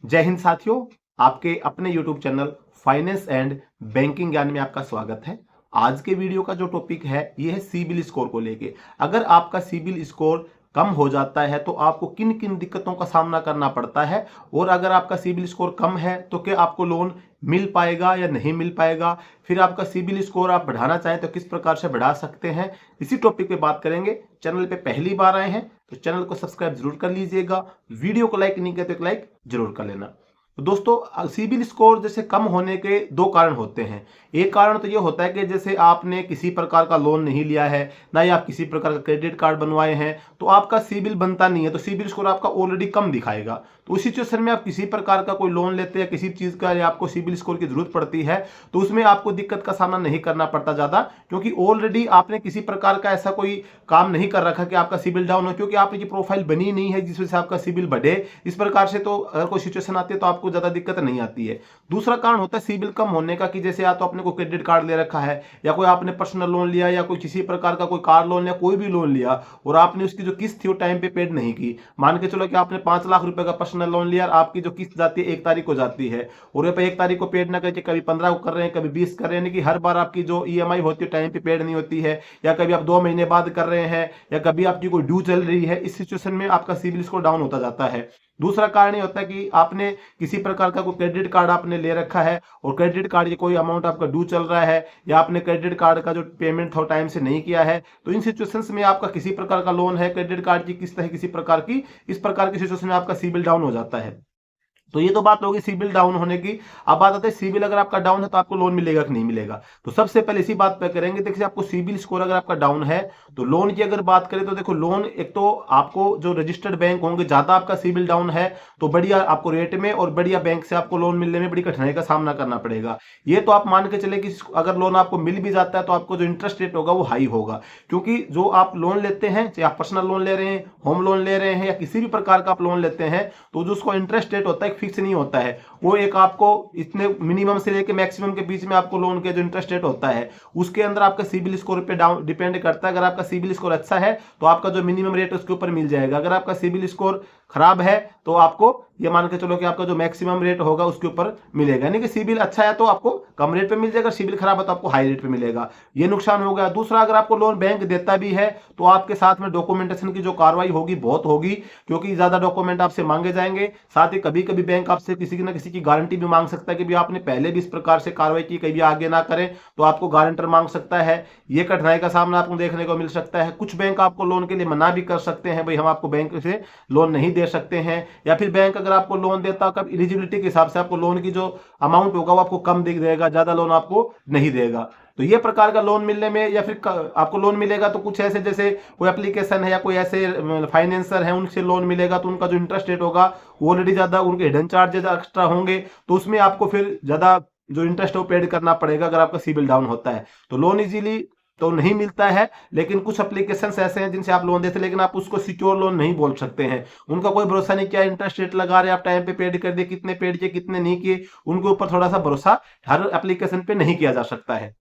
जय हिंद साथियों, आपके अपने YouTube channel finance and banking ज्ञान में आपका स्वागत है। आज के वीडियो का जो टॉपिक है ये है सिबिल स्कोर को लेके। अगर आपका सिबिल स्कोर कम हो जाता है तो आपको किन किन दिक्कतों का सामना करना पड़ता है, और अगर आपका सिबिल स्कोर कम है तो क्या आपको लोन मिल पाएगा या नहीं मिल पाएगा। फिर आपका सिबिल स्कोर आप बढ़ाना चाहें तो किस प्रकार से बढ़ा सकते हैं, इसी टॉपिक पे बात करेंगे। चैनल पे पहली बार आए हैं तो चैनल को सब्सक्राइब जरूर कर लीजिएगा। वीडियो को लाइक नहीं किया तो एक लाइक जरूर कर लेना। तो दोस्तों, सिबिल स्कोर जैसे कम होने के दो कारण होते हैं। एक कारण तो ये होता है कि जैसे आपने किसी प्रकार का लोन नहीं लिया है, ना ही आप किसी प्रकार का क्रेडिट कार्ड बनवाए हैं, तो आपका सिबिल बनता नहीं है, तो सिबिल स्कोर आपका ऑलरेडी कम दिखाएगा। तो उस सिचुएशन में आप किसी प्रकार का कोई लोन लेते हैं, किसी चीज का या आपको सिबिल स्कोर की जरूरत पड़ती है, तो उसमें आपको दिक्कत का सामना नहीं करना पड़ता ज्यादा, क्योंकि ऑलरेडी आपने किसी प्रकार का ऐसा कोई काम नहीं कर रखा कि आपका सिबिल डाउन हो, क्योंकि आपकी प्रोफाइल बनी नहीं है जिस वजह से आपका सिबिल बढ़े। इस प्रकार से तो अगर कोई सिचुएशन आती है तो आपको ज्यादा दिक्कत नहीं आती है। दूसरा कारण होता है सिबिल कम होने का, कि जैसे या तो आपने कोई क्रेडिट कार्ड ले रखा है, या कोई आपने पर्सनल लोन लिया, या कोई किसी प्रकार का कोई कार लोन या कोई भी लोन लिया, और आपने उसकी जो किस्त थी वो टाइम पे पेड नहीं की। मान के चलो कि आपने 5 लाख रुपए का पर्सनल लोन लिया, आपकी जो किस्त जाती है 1 तारीख को जाती है, और ये 1 तारीख को पेड ना करके कभी 15 को कर रहे हैं, कभी 20 कर रहे हैं, कि हर बार आपकी जो ईएमआई होती है टाइम पे पेड नहीं होती है, या कभी आप 2 महीने बाद कर रहे हैं, या कभी आपकी कोई ड्यू चल रही है। इस सिचुएशन में आपका सिबिल स्कोर डाउन होता जाता है। दूसरा कारण ये होता है कि आपने किसी प्रकार का कोई क्रेडिट कार्ड आपने ले रखा है, और क्रेडिट कार्ड ये कोई अमाउंट आपका ड्यू चल रहा है, या आपने क्रेडिट कार्ड का जो पेमेंट था टाइम से नहीं किया है, तो इन सिचुएशंस में आपका किसी प्रकार का लोन है, क्रेडिट कार्ड की किस्त है किसी प्रकार की, इस प्रकार की सिचुएशन में आपका सिबिल डाउन हो जाता है। तो ये तो बात होगी सिबिल डाउन होने की। अब बात आती है सिबिल अगर आपका डाउन है तो आपको लोन मिलेगा कि नहीं मिलेगा। तो सबसे पहले इसी बात पे करेंगे। देखिए, आपको सिबिल स्कोर अगर आपका डाउन है तो लोन की अगर बात करें तो देखो, लोन एक तो आपको जो रजिस्टर्ड बैंक होंगे, ज्यादा आपका सिबिल डाउन है तो बढ़िया आपको रेट में और बढ़िया बैंक से आपको लोन मिलने में बड़ी कठिनाई का सामना करना पड़ेगा। ये तो आप मान के चले कि अगर लोन आपको मिल भी जाता है तो आपको जो इंटरेस्ट रेट होगा वो हाई होगा, क्योंकि जो आप लोन लेते हैं, चाहे आप पर्सनल लोन ले रहे हैं, होम लोन ले रहे हैं, या किसी भी प्रकार का आप लोन लेते हैं, तो जो उसका इंटरेस्ट रेट होता है फिक्स नहीं होता है। वो एक आपको इतने मिनिमम से लेके मैक्सिमम के बीच में आपको लोन के जो इंटरेस्ट रेट होता है उसके अंदर आपका सिबिल स्कोर पे डाउन डिपेंड करता है। अगर आपका सिबिल स्कोर अच्छा है तो आपका जो मिनिमम रेट उसके ऊपर मिल जाएगा। अगर आपका सिबिल स्कोर खराब है तो आपको ये मान के चलो कि आपका जो मैक्सिमम रेट होगा उसके ऊपर मिलेगा, यानी कि सिबिल अच्छा है तो आपको कम रेट पे मिल जाएगा, सिबिल खराब है तो आपको हाई रेट पे मिलेगा। ये नुकसान हो गया। दूसरा, अगर आपको लोन बैंक देता भी है तो आपके साथ में डॉक्यूमेंटेशन की जो कार्रवाई होगी बहुत होगी, क्योंकि ज्यादा डॉक्यूमेंट आपसे मांगे जाएंगे। साथ ही कभी कभी बैंक आपसे किसी न किसी की गारंटी भी मांग सकता है कि भी आपने पहले भी इस प्रकार से कार्रवाई की, कभी आगे ना करें तो आपको गारंटर मांग सकता है। ये कठिनाई का सामना आपको देखने को मिल सकता है। कुछ बैंक आपको लोन के लिए मना भी कर सकते हैं, भाई हम आपको बैंक से लोन नहीं दे सकते हैं, या फिर बैंक अगर आपको लोन देता कब एलिजिबिलिटी के हिसाब से आपको लोन की जो अमाउंट होगा वो आपको कम देगा, ज्यादा लोन आपको नहीं देगा। तो ये प्रकार का लोन मिलने में, या फिर आपको लोन मिलेगा तो कुछ ऐसे जैसे कोई एप्लीकेशन है या कोई ऐसे फाइनेंसर है उनसे लोन मिलेगा तो उनका जो इंटरेस्ट रेट होगा वो ऑलरेडी ज्यादा, उनके हिडन चार्जेस एक्स्ट्रा होंगे, तो उसमें आपको फिर ज्यादा जो इंटरेस्ट है वो पेड करना पड़ेगा अगर आपका सिबिल डाउन होता है। तो लोन इजीली तो नहीं मिलता है, लेकिन कुछ एप्लीकेशंस ऐसे हैं जिनसे आप लोन देते हैं, लेकिन आप उसको सिक्योर लोन नहीं बोल सकते हैं। उनका कोई भरोसा नहीं, क्या इंटरेस्ट रेट लगा रहे, आप टाइम पे पेड कर दिए, कितने पेड किए कितने नहीं किए, उनके ऊपर थोड़ा सा भरोसा हर एप्लीकेशन पे नहीं किया जा सकता है।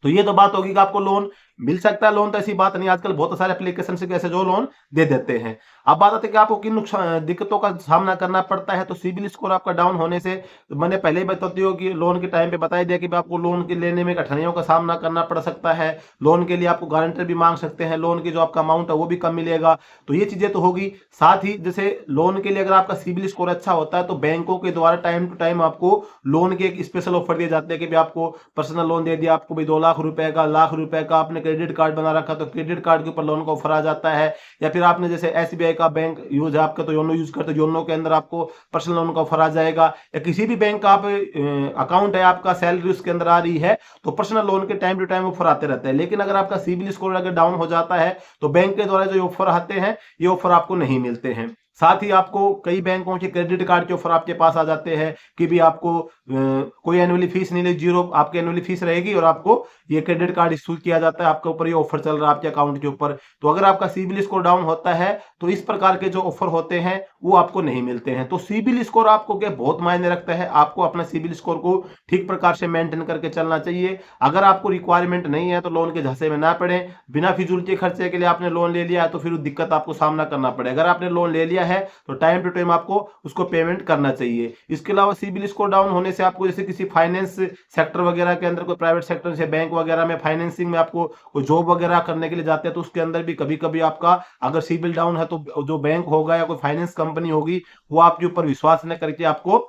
तो ये तो बात होगी कि आपको लोन मिल सकता है। लोन तो ऐसी बात नहीं, आजकल बहुत सारे एप्लीकेशन से कैसे जो लोन दे देते हैं। अब बात आती है कि आपको किन नुकसान दिक्कतों का सामना करना पड़ता है। तो सिबिल स्कोर आपका डाउन होने से मैंने पहले ही बताती हूँ कि लोन के टाइम पे बताई दिया कि आपको लोन के लेने में कठिनाइयों का सामना करना पड़ सकता है। लोन के लिए आपको गारंटर भी मांग सकते हैं, लोन की जो आपका अमाउंट है वो भी कम मिलेगा। तो ये चीजें तो होगी। साथ ही जैसे लोन के लिए अगर आपका सिबिल स्कोर अच्छा होता है तो बैंकों के द्वारा टाइम टू टाइम आपको लोन के एक स्पेशल ऑफर दिए जाते हैं कि आपको पर्सनल लोन दे दिया, आपको भी 2 लाख रुपए का, लाख रुपए का आपने क्रेडिट कार्ड बना रखा तो क्रेडिट कार्ड के ऊपर लोन का ऑफर आ जाता है। या फिर आपने जैसे एसबीआई का बैंक यूज है आपका तो योनो यूज करते हो, योनो के अंदर आपको पर्सनल लोन का ऑफर आ जाएगा। या किसी भी बैंक का आप अकाउंट है, आपका सैलरी उसके अंदर आ रही है तो पर्सनल लोन के टाइम टू टाइम ऑफर आते रहते हैं। लेकिन अगर आपका सिबिल स्कोर अगर डाउन हो जाता है तो बैंक के द्वारा जो ऑफर आते हैं ये ऑफर आपको नहीं मिलते हैं। साथ ही आपको कई बैंकों के क्रेडिट कार्ड के ऑफर आपके पास आ जाते हैं कि भी आपको कोई एनुअली फीस नहीं ले, 0 आपकी एनुअली फीस रहेगी और आपको ये क्रेडिट कार्ड इशू किया जाता है, आपके ऊपर ये ऑफर चल रहा है आपके अकाउंट के ऊपर। तो अगर आपका सिबिल स्कोर डाउन होता है तो इस प्रकार के जो ऑफर होते हैं वो आपको नहीं मिलते हैं। तो सिबिल स्कोर आपको क्या बहुत मायने रखता है, आपको अपना सिबिल स्कोर को ठीक प्रकार से मेंटेन करके चलना चाहिए। अगर आपको रिक्वायरमेंट नहीं है तो लोन के झांसे में ना पड़े। बिना फिजूल के खर्चे के लिए आपने लोन ले लिया है तो फिर दिक्कत आपको सामना करना पड़ेगा। अगर आपने लोन ले लिया दिया है तो टाइम टू टाइम आपको उसको पेमेंट करना चाहिए। इसके अलावा सिबिल स्कोर डाउन होने से आपको जैसे किसी फाइनेंस सेक्टर वगैरह के अंदर, कोई प्राइवेट सेक्टर से बैंक वगैरह में फाइनेंसिंग में आपको कोई जॉब वगैरह करने के लिए जाते हैं तो उसके अंदर भी कभी कभी आपका अगर सिबिल डाउन है तो जो बैंक होगा या कोई फाइनेंस कंपनी होगी वो आपके ऊपर विश्वास न करके आपको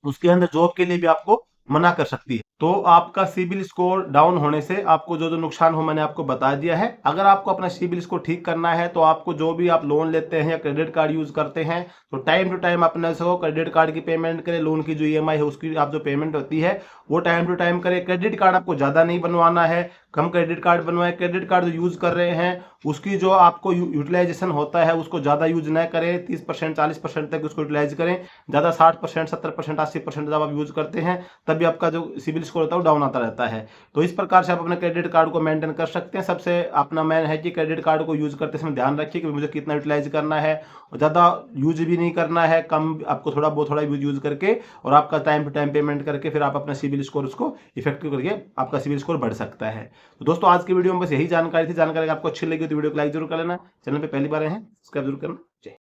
उसके अंदर जॉब के लिए भी आपको मना कर सकती है। तो आपका सिबिल स्कोर डाउन होने से आपको जो जो नुकसान हो मैंने आपको बता दिया है। अगर आपको अपना सिबिल स्कोर ठीक करना है तो आपको जो भी आप लोन लेते हैं या क्रेडिट कार्ड यूज करते हैं तो टाइम टू टाइम अपने से क्रेडिट कार्ड की पेमेंट करें, लोन की जो ईएमआई है उसकी आप जो पेमेंट होती है वो टाइम टू टाइम करें। क्रेडिट कार्ड आपको ज्यादा नहीं बनवाना है, कम क्रेडिट कार्ड बनवाएं। क्रेडिट कार्ड जो यूज कर रहे हैं उसकी जो आपको यूटिलाइजेशन होता है उसको ज्यादा यूज न करें, 30% 40% तक उसको यूटिलाइज करें। ज्यादा 60% 70% 80% जब आप यूज करते हैं तभी आपका जो सिबिल स्कोर होता है वो डाउन आता रहता है। तो इस प्रकार से आप अपने क्रेडिट कार्ड को मेंटेन कर सकते हैं। सबसे अपना मेन है कि क्रेडिट कार्ड को यूज करते समय ध्यान रखिए कि मुझे कितना यूटिलाइज करना है, और ज्यादा यूज भी नहीं करना है, कम आपको थोड़ा बहुत थोड़ा यूज करके और आपका टाइम टू टाइम पेमेंट करके फिर आप अपना सिबिल स्कोर उसको इफेक्टिव करके आपका सिबिल स्कोर बढ़ सकता है। तो दोस्तों आज की वीडियो में बस यही जानकारी थी। जानकारी आपको अच्छी लगी तो वीडियो को लाइक जरूर कर लेना, चैनल पे पहली बार आए हैं सब्सक्राइब जरूर करना।